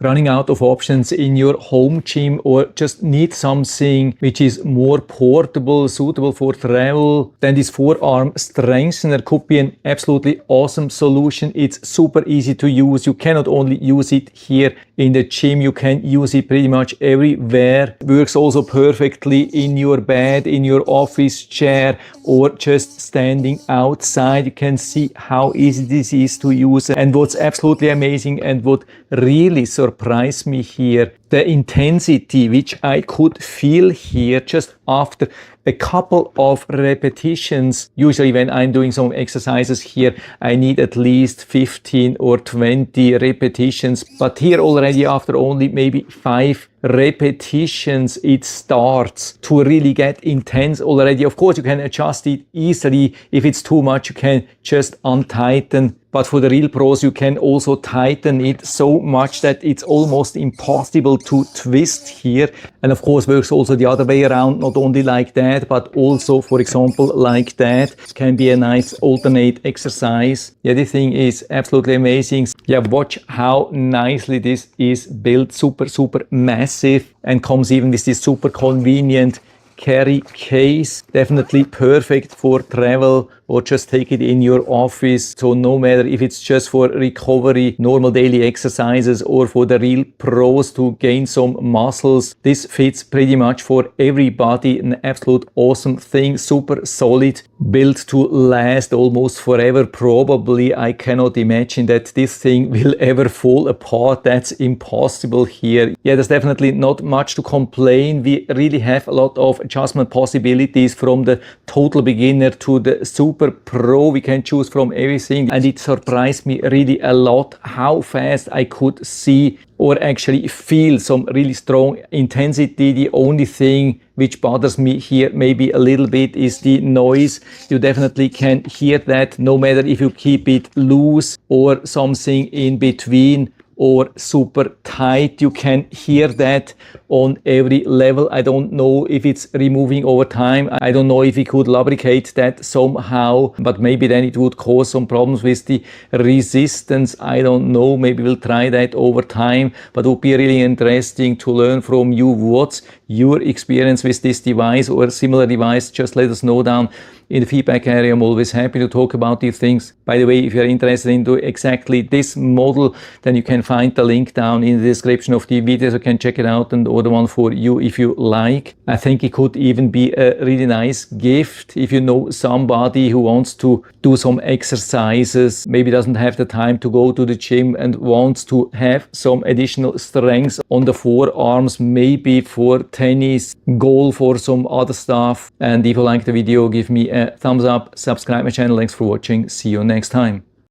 running out of options in your home gym or just need something which is more portable, suitable for travel, then this forearm strengthener could be an absolutely awesome solution. It's super easy to use. You cannot only use it here in the gym, you can use it pretty much everywhere. Works also perfectly in your bed, in your office chair, or just standing outside. You can see how easy this is to use. And what's absolutely amazing and what really surprised me here, the intensity which I could feel here just after a couple of repetitions. Usually when I'm doing some exercises here, I need at least 15 or 20 repetitions. But here already after only maybe 5 repetitions, it starts to really get intense already. Of course, you can adjust it easily. If it's too much, you can just untighten. But for the real pros, you can also tighten it so much that it's almost impossible to twist here. And of course, works also the other way around, not only like that, but also, for example, like that. It can be a nice alternate exercise. Yeah, this thing is absolutely amazing. Yeah, watch how nicely this is built. Super, super massive, and comes even with this super convenient carry case. Definitely perfect for travel or just take it in your office. So no matter if it's just for recovery, normal daily exercises, or for the real pros to gain some muscles, this fits pretty much for everybody. An absolute awesome thing, super solid, built to last almost forever. Probably I cannot imagine that this thing will ever fall apart. That's impossible here. Yeah, there's definitely not much to complain. We really have a lot of adjustment possibilities from the total beginner to the super pro. We can choose from everything, and it surprised me really a lot how fast I could see or actually feel some really strong intensity. The only thing which bothers me here maybe a little bit is the noise. You definitely can hear that no matter if you keep it loose or something in between or super tight. You can hear that on every level. I don't know if it's removing over time. I don't know if we could lubricate that somehow, but maybe then it would cause some problems with the resistance. I don't know. Maybe we'll try that over time, but it would be really interesting to learn from you. What's your experience with this device or similar device? Just let us know down in the feedback area. I'm always happy to talk about these things. By the way, if you're interested into exactly this model, then you can find the link down in the description of the video, so you can check it out and order one for you if you like. I think it could even be a really nice gift if you know somebody who wants to do some exercises, maybe doesn't have the time to go to the gym and wants to have some additional strength on the forearms, maybe for tennis, golf, or some other stuff. And if you like the video, give me a thumbs up, subscribe my channel. Thanks for watching. See you next time.